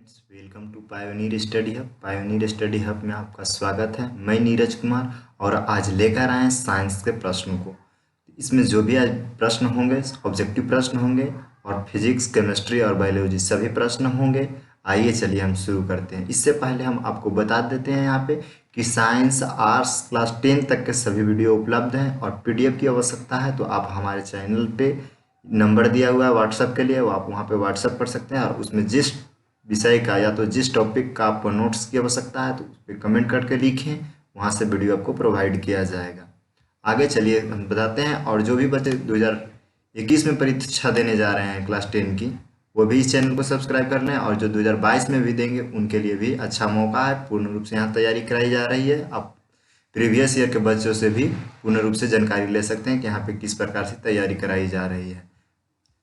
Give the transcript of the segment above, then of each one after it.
Friends, welcome to Pioneer Study Hub. Pioneer Study Hub में आपका स्वागत है। मैं नीरज कुमार और आज लेकर आए हैं साइंस के प्रश्नों को। इसमें जो भी आज प्रश्न होंगे ऑब्जेक्टिव प्रश्न होंगे और फिजिक्स, केमिस्ट्री और बायोलॉजी सभी प्रश्न होंगे। आइए चलिए हम शुरू करते हैं। इससे पहले हम आपको बता देते हैं यहाँ पे कि साइंस, आर्ट्स क्लास 10 तक के सभी वीडियो उपलब्ध हैं और पीडीएफ की आवश्यकता है तो आप हमारे चैनल पे नंबर दिया हुआ है व्हाट्सएप के लिए, वो आप वहाँ पे व्हाट्सएप कर सकते हैं और उसमें जिस विषय का या तो जिस टॉपिक का आपको नोट्स की आवश्यकता है तो उस पर कमेंट करके लिखें, वहाँ से वीडियो आपको प्रोवाइड किया जाएगा। आगे चलिए हम बताते हैं। और जो भी बच्चे 2021 में परीक्षा देने जा रहे हैं क्लास 10 की, वो भी इस चैनल को सब्सक्राइब कर लें और जो 2022 में भी देंगे उनके लिए भी अच्छा मौका है। पूर्ण रूप से यहाँ तैयारी कराई जा रही है। आप प्रीवियस ईयर के बच्चों से भी पूर्ण रूप से जानकारी ले सकते हैं कि यहाँ पे किस प्रकार से तैयारी कराई जा रही है।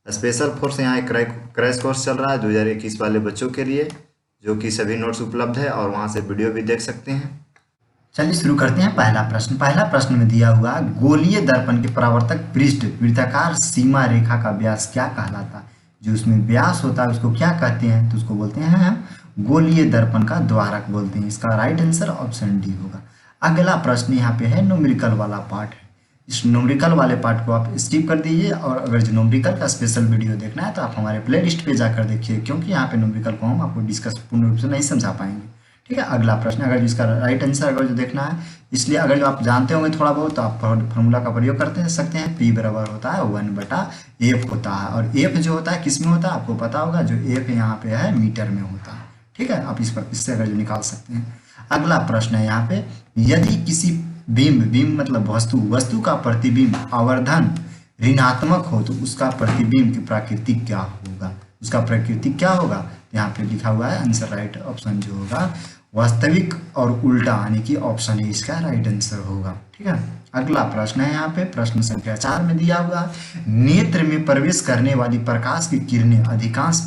स्पेशल फोर्स यहाँ एक क्रैश कोर्स चल रहा है 2021 वाले बच्चों के लिए, जो कि सभी नोट्स उपलब्ध है और वहाँ से वीडियो भी देख सकते हैं। चलिए शुरू करते हैं। पहला प्रश्न में दिया हुआ गोलीय दर्पण के परावर्तक पृष्ठ वृत्ताकार सीमा रेखा का व्यास क्या कहलाता है। जो उसमें व्यास होता है उसको क्या कहते हैं, तो उसको बोलते हैं हम गोलीय दर्पण का द्वारक बोलते हैं। इसका राइट आंसर ऑप्शन डी होगा। अगला प्रश्न यहाँ पे है न्यूमेरिकल वाला पार्ट है। इस न्यूमेरिकल वाले पार्ट को आप स्किप कर दीजिए और अगर जो न्यूमेरिकल का स्पेशल वीडियो देखना है तो आप हमारे प्लेलिस्ट पे जाकर देखिए, क्योंकि यहाँ पे न्यूमेरिकल को हम आपको डिस्कस पूर्ण रूप से नहीं समझा पाएंगे। ठीक है। अगला प्रश्न, अगर जिसका राइट आंसर अगर जो देखना है, इसलिए अगर जो आप जानते होंगे थोड़ा बहुत तो आप फार्मूला का प्रयोग करते सकते हैं। P बराबर होता है 1/F होता है और F जो होता है किस में होता है आपको पता होगा, जो F यहाँ पे है मीटर में होता है। ठीक है, आप इससे अगर जो निकाल सकते हैं। अगला प्रश्न है यहाँ पे, यदि किसी बिंब मतलब वस्तु का प्रतिबिंब आवर्धन ऋणात्मक हो तो उसका प्रतिबिंब की प्रकृति क्या होगा। उसका प्रकृति क्या होगा, यहाँ पे लिखा हुआ है आंसर राइट ऑप्शन जो होगा वास्तविक और उल्टा, यानी कि ऑप्शन ए इसका राइट आंसर होगा। ठीक है। अगला प्रश्न है यहाँ पे प्रश्न संख्या 4 में दिया हुआ, नेत्र में प्रवेश करने वाली प्रकाश की किरणें अधिकांश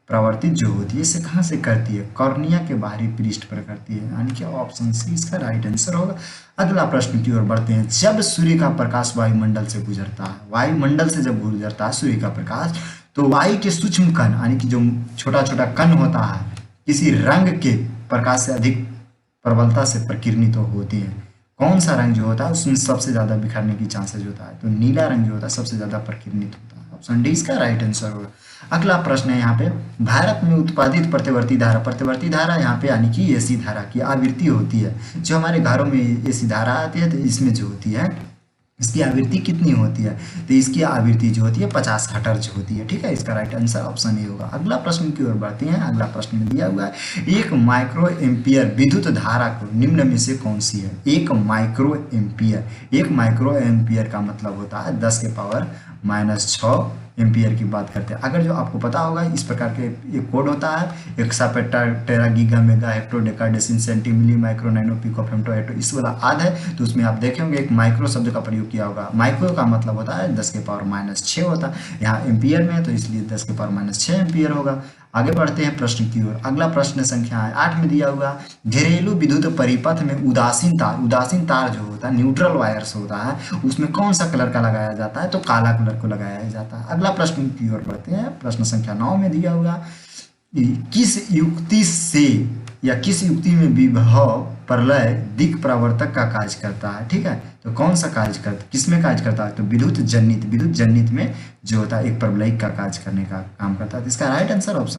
परावर्तित जो होती है इसे कहाँ से करती है, कॉर्निया के बाहरी पृष्ठ पर करती है, यानी कि ऑप्शन सी इसका राइट आंसर होगा। अगला प्रश्न की ओर बढ़ते हैं। जब सूर्य का प्रकाश वायुमंडल से गुजरता है, वायुमंडल से जब गुजरता है सूर्य का प्रकाश, तो वायु के सूक्ष्म कण यानी कि जो छोटा छोटा कण होता है किसी रंग के प्रकाश से अधिक प्रबलता से प्रकिरणित होती है। कौन सा रंग जो होता है उसमें सबसे ज्यादा बिखरने की चांसेस होता है, तो नीला रंग जो होता है सबसे ज्यादा प्रकिरणित होता है। ऑप्शन डी इसका राइट आंसर होगा। अगला प्रश्न है यहाँ पे, भारत में उत्पादित प्रतिवर्ती धारा यहाँ पे यानी कि एसी धारा की आवृत्ति होती है। जो हमारे घरों में एसी धारा आती है तो इसमें जो होती है इसकी आवृत्ति कितनी होती है, तो इसकी आवृत्ति जो होती है 50 हर्ट्ज होती है। ठीक है, इसका राइट आंसर ऑप्शन ए होगा। अगला प्रश्न की ओर बढ़ते हैं। अगला प्रश्न में दिया हुआ है, 1 माइक्रो एम्पियर विद्युत धारा को निम्न में से कौन सी है। 1 माइक्रो एम्पियर का मतलब होता है 10 के पावर -6 एम्पियर की बात करते हैं। अगर जो आपको पता होगा इस प्रकार के एक कोड होता है, exa peta giga mega hecto deca deci centi milli micro nano pico femto hecto, इस वाला आद है तो उसमें आप देखेंगे एक माइक्रो शब्द का प्रयोग किया होगा। माइक्रो का मतलब होता है 10 के पावर -6 होता है, यहाँ एम्पियर में तो इसलिए 10 के पावर -6 एम्पियर होगा। आगे बढ़ते हैं प्रश्न की ओर। अगला प्रश्न संख्या 8 में दिया हुआ, घरेलू विद्युत परिपथ में उदासीन तार जो होता है न्यूट्रल वायर्स होता है, उसमें कौन सा कलर का लगाया जाता है, तो काला कलर को लगाया जाता है। अगला प्रश्न की ओर बढ़ते हैं। प्रश्न संख्या 9 में दिया हुआ, किस युक्ति में विभव प्रलय दिक् प्रवर्तक का कार्य करता है। ठीक है, तो कौन सा किसमें कार्य करता है, तो विद्युत जनित में जो होता है एक प्रलय का कार्य करने का काम करता है। तो इसका राइट आंसर ऑप्शन।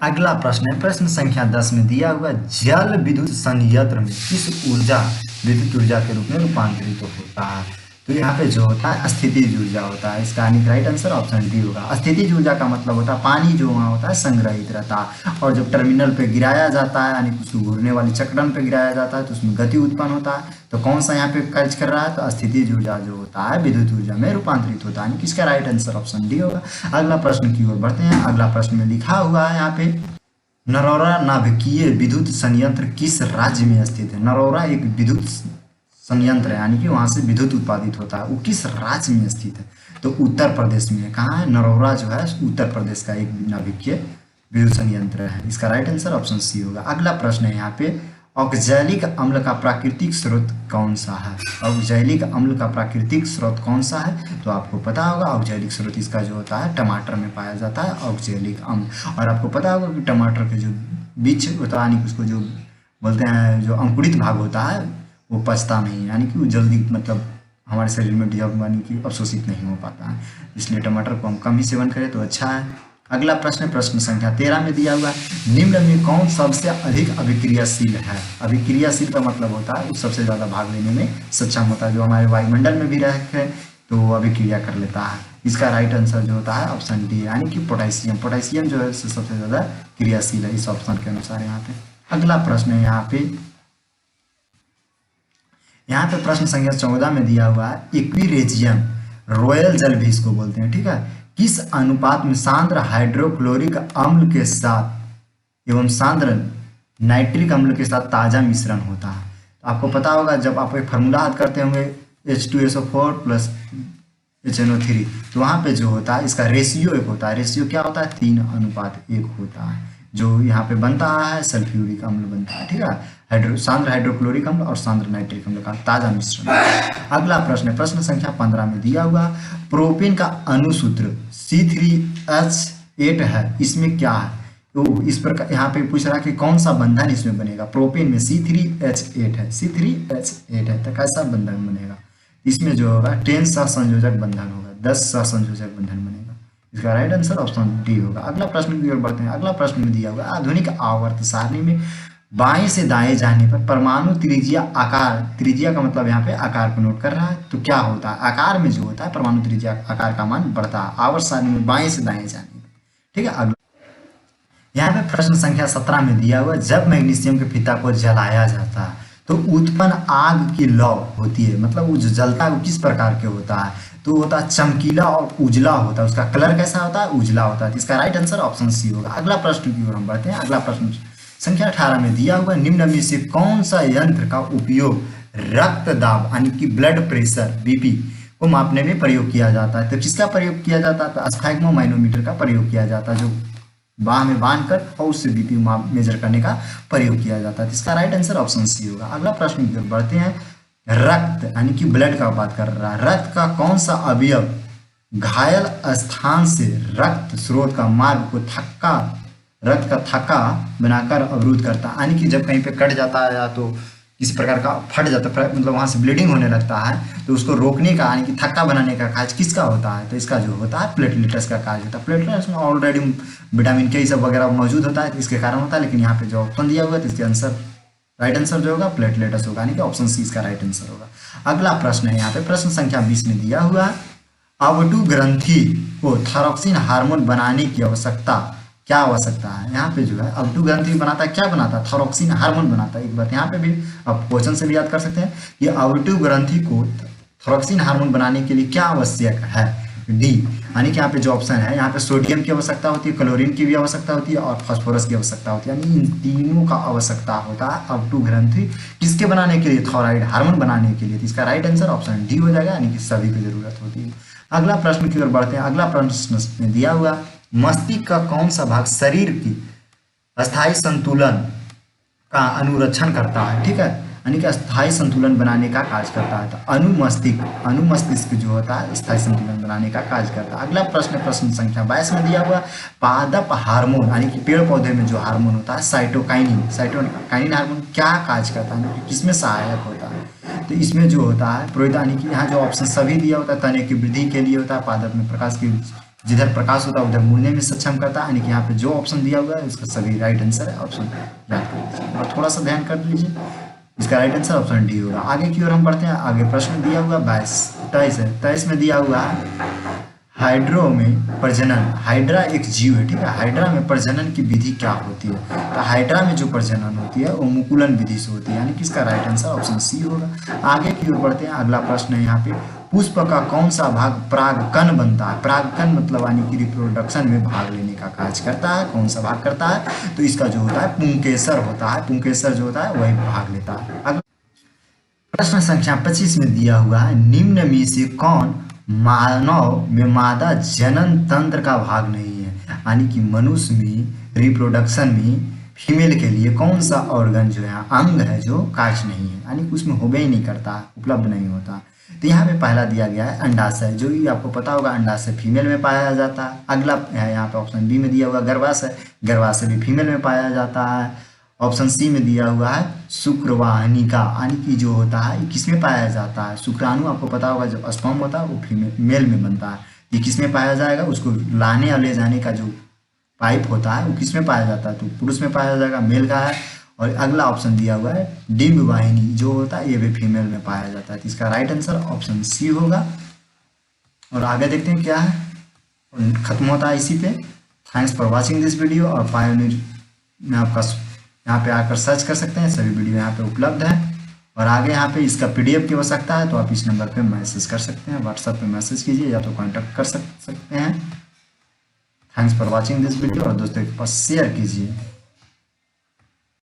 अगला प्रश्न है प्रश्न संख्या 10 में दिया हुआ, जल विद्युत संयंत्र में किस ऊर्जा विद्युत ऊर्जा के रूप में रूपांतरित होता है, तो यहाँ पे जो होता है स्थितिज ऊर्जा होता है। इसका राइट आंसर ऑप्शन डी होगा। स्थितिज ऊर्जा का मतलब होता है पानी जो वहाँ होता है संग्रहित रहता है और जब टर्मिनल पे गिराया जाता है यानी कुछ घूरने वाली चक्रण पे गिराया जाता है तो उसमें गति उत्पन्न होता है। तो कौन सा यहाँ पे कार्य कर रहा है, तो स्थितिज ऊर्जा जो होता है विद्युत ऊर्जा में रूपांतरित होता है, यानी कि इसका राइट आंसर ऑप्शन डी होगा। अगला प्रश्न की ओर बढ़ते हैं। अगला प्रश्न में लिखा हुआ है यहाँ पे, नरौरा नाभिकीय विद्युत संयंत्र किस राज्य में स्थित है। नरौरा एक विद्युत संयंत्र है यानी कि वहां से विद्युत उत्पादित होता है, वो किस राज्य में स्थित है, तो उत्तर प्रदेश में। कहाँ है, नरौरा जो है उत्तर प्रदेश का एक नाभिकीय विद्युत संयंत्र है। इसका राइट आंसर ऑप्शन सी होगा। अगला प्रश्न है यहाँ पे, ऑक्जेलिक अम्ल का प्राकृतिक स्रोत कौन सा है? ऑक्जेलिक अम्ल का प्राकृतिक स्रोत कौन सा है? तो आपको पता होगा ऑक्जेलिक स्रोत इसका जो होता है टमाटर में पाया जाता है ऑक्जेलिक अम्ल। और आपको पता होगा कि टमाटर के जो बीज होता है यानी कि उसको जो बोलते हैं जो अंकुरित भाग होता है वो पचता नहीं, यानी कि वो जल्दी मतलब हमारे शरीर में डिजॉल्व यानी कि अवशोषित नहीं हो पाता है, इसलिए टमाटर को हम कम ही सेवन करें तो अच्छा है। अगला प्रश्न प्रश्न संख्या 13 में दिया हुआ है निम्न में कौन सबसे अधिक अभिक्रियाशील है? अभिक्रियाशील का मतलब होता है वो सबसे ज़्यादा भाग लेने में सक्षम होता है, जो हमारे वायुमंडल में भी रह के तो वो अभिक्रिया कर लेता है। इसका राइट आंसर जो होता है ऑप्शन डी यानी कि पोटेशियम। पोटेशियम जो है सबसे ज़्यादा क्रियाशील है इस ऑप्शन के अनुसार यहाँ पे। अगला प्रश्न है यहाँ पे प्रश्न संख्या 14 में दिया हुआ है एक्विरेजियम रॉयल जल भी इसको बोलते हैं, ठीक है, किस अनुपात में सांद्र हाइड्रोक्लोरिक अम्ल के साथ एवं सांद्र नाइट्रिक अम्ल के साथ ताजा मिश्रण होता है? तो आपको पता होगा जब आप एक फार्मूला याद करते होंगे H2SO4 प्लस HNO3, तो वहाँ पे जो होता है इसका रेशियो एक होता है। रेशियो क्या होता है? 3:1 होता है, जो यहाँ पे बनता है सल्फ्यूरिक अम्ल बनता है, ठीक है, सांद्र हाइड्रोक्लोरिक अम्ल और सांद्र नाइट्रिक अम्ल का ताजा मिश्रण। अगला प्रश्न है प्रश्न संख्या 15 में दिया हुआ प्रोपेन का अणुसूत्र C3H8 है, इसमें क्या है? तो इस प्रकार यहाँ पे पूछ रहा है कि कौन सा बंधन इसमें बनेगा? प्रोपेन में C3H8 है, C3H8 है, तो कैसा बंधन बनेगा? इसमें जो होगा 10 सहसंयोजक बंधन होगा, 10 सहसंयोजक बंधन बनेगा। इसका राइट आंसर ऑप्शन डी होगा। अगला प्रश्न की ओर बढ़ते हैं। अगला प्रश्न में दिया हुआ आधुनिक आवर्त सारणी में बाएं से दाएं जाने पर परमाणु त्रिज्या आकार, त्रिज्या का मतलब यहाँ पे आकार को नोट कर रहा है, तो क्या होता है? आकार में जो होता है परमाणु त्रिज्या आकार का मान बढ़ता है आवर्त सारणी में बाएं से दाएं जाने पर, ठीक है। अगला यहाँ पे प्रश्न संख्या 17 में दिया हुआ जब मैग्नीशियम के फीता को जलाया जाता है तो उत्पन्न आग की लौ होती है, मतलब वो जो जलता है वो किस प्रकार के होता है? तो होता है चमकीला और उजला होता है, उसका कलर कैसा होता है? उजला होता है। तो इसका राइट आंसर ऑप्शन सी होगा। अगला प्रश्न की ओर हम बढ़ते हैं। अगला प्रश्न संख्या 18 में दिया हुआ निम्न में से कौन सा यंत्र का उपयोग रक्त दाब यानी कि ब्लड प्रेशर बीपी को मापने में प्रयोग किया जाता है? तो किसका प्रयोग किया जाता है? तो स्फैग्मोमाइनोमीटर का प्रयोग किया जाता है, जो बाह में बांधकर और उससे बीपी मेजर करने का प्रयोग किया जाता है। इसका राइट आंसर ऑप्शन सी होगा। अगला प्रश्न की ओर बढ़ते हैं। रक्त यानी कि ब्लड का बात कर रहा है, रक्त का कौन सा अवयव घायल स्थान से रक्त स्रोत का मार्ग को रक्त का थक्का बनाकर अवरुद्ध करता है, यानी कि जब कहीं पे कट जाता है या तो किसी प्रकार का फट जाता है, मतलब वहां से ब्लीडिंग होने लगता है, तो उसको रोकने का यानी कि थक्का बनाने का कार्य किसका होता है? तो इसका जो होता है प्लेटलेट्स का कार्य होता है। प्लेटलेट्स में ऑलरेडी विटामिन के सब वगैरह मौजूद होता है, तो इसके कारण होता है, लेकिन यहाँ पे जो ऑप्शन दिया हुआ है तो इसके आंसर राइट आंसर जो होगा प्लेटलेट्स होगा, यानी कि ऑप्शन सी इसका राइट आंसर होगा। अगला प्रश्न है यहाँ पे प्रश्न संख्या 20 में दिया हुआ अवटु ग्रंथि को थायरोक्सिन हार्मोन बनाने की आवश्यकता क्या आवश्यकता है? यहाँ पे जो है अवटु ग्रंथि बनाता है, क्या बनाता है? थायरोक्सिन हार्मोन बनाता है। एक बात यहाँ पे भी आप क्वेश्चन से भी याद कर सकते हैं कि अवटु ग्रंथि को थायरोक्सिन हार्मोन बनाने के लिए क्या आवश्यक है? डी, यानी कि यहाँ पे जो ऑप्शन है यहाँ पे सोडियम की आवश्यकता होती है, क्लोरीन की भी आवश्यकता होती है और फास्फोरस की आवश्यकता होती है, यानी इन तीनों का आवश्यकता होता है अवटु ग्रंथि किसके बनाने के लिए? थायराइड हार्मोन बनाने के लिए। तो इसका राइट आंसर ऑप्शन डी हो जाएगा, यानी कि सभी की जरूरत होती है। अगला प्रश्न की ओर बढ़ते हैं। अगला प्रश्न में दिया हुआ मस्तिष्क का कौन सा भाग शरीर की अस्थायी संतुलन का अनुरक्षण करता है? ठीक है, यानी कि स्थायी संतुलन बनाने का कार्य करता है। तो अनुमस्तिष्क जो होता है स्थायी संतुलन बनाने का कार्य करता है। अगला प्रश्न प्रश्न संख्या 22 में दिया हुआ पादप हार्मोन यानी कि पेड़ पौधे में जो हार्मोन होता है साइटोकाइनिन हार्मोन क्या कार्य करता है, किसमें सहायक होता है? तो इसमें जो होता है प्रोहित, यानी कि यहाँ जो ऑप्शन सभी दिया होता है तने की वृद्धि के लिए होता है, पादप में प्रकाश की जिधर प्रकाश होता है उधर मुड़ने में सक्षम करता है, यानी कि यहाँ पे जो ऑप्शन दिया हुआ है उसका सभी राइट आंसर है। ऑप्शन याद कर लीजिए और थोड़ा सा ध्यान कर लीजिए, इसका राइट आंसर ऑप्शन डी होगा। आगे की ओर हम बढ़ते हैं। आगे प्रश्न दिया हुआ 23 में दिया हुआ हाइड्रो में प्रजनन, हाइड्रा एक जीव है, ठीक है, हाइड्रा में प्रजनन की विधि क्या होती है? तो हाइड्रा में जो प्रजनन होती है वो मुकुलन विधि से होती है, यानी कि इसका राइट आंसर ऑप्शन सी होगा। आगे की ओर बढ़ते हैं। अगला प्रश्न है यहाँ पे पुष्प का कौन सा भाग परागकण बनता है? परागकण मतलब यानी कि रिप्रोडक्शन में भाग लेने का कार्य करता है, कौन सा भाग करता है? तो इसका जो होता है पुंकेसर होता है, पुंकेसर जो होता है वही भाग लेता है। अगला प्रश्न संख्या 25 में दिया हुआ है निम्न में से कौन मानव में मादा जनन तंत्र का भाग नहीं है? यानी कि मनुष्य में रिप्रोडक्शन में फीमेल के लिए कौन सा ऑर्गन जो है अंग है जो कास्ट नहीं है, यानी कि उसमें होबे ही नहीं करता, उपलब्ध नहीं होता। तो यहाँ पे पहला दिया गया है अंडाशय, जो कि आपको पता होगा अंडाशय फीमेल में पाया जाता है। अगला है यहाँ पे ऑप्शन बी में दिया हुआ गर्भाशय, गर्भाशय भी फीमेल में पाया जाता है। ऑप्शन सी में दिया हुआ है शुक्रवाहिनिका, यानी कि जो होता है ये किसमें पाया जाता है, शुक्राणु आपको पता होगा जो स्पर्म होता है वो फीमेल मेल में बनता है। ये किसमें पाया जाएगा, उसको लाने और ले जाने का जो पाइप होता है वो किसमें पाया जाता है, तो पुरुष में पाया जाएगा, मेल का है। और अगला ऑप्शन दिया हुआ है डिम्ब वाहिनी जो होता है ये भी फीमेल में पाया जाता है। तो इसका राइट आंसर ऑप्शन सी होगा। और आगे देखते हैं क्या है, और खत्म होता है इसी पे। Thanks for watching this video. और पायोनियर में आपका यहाँ पे आकर सर्च कर सकते हैं, सभी वीडियो यहाँ पे उपलब्ध है। और आगे यहाँ पे इसका PDF की आवश्यकता है तो आप इस नंबर पे मैसेज कर सकते हैं, व्हाट्सएप पे मैसेज कीजिए या तो कांटेक्ट कर सकते हैं। Thanks for watching this video और दोस्तों के पास शेयर कीजिए।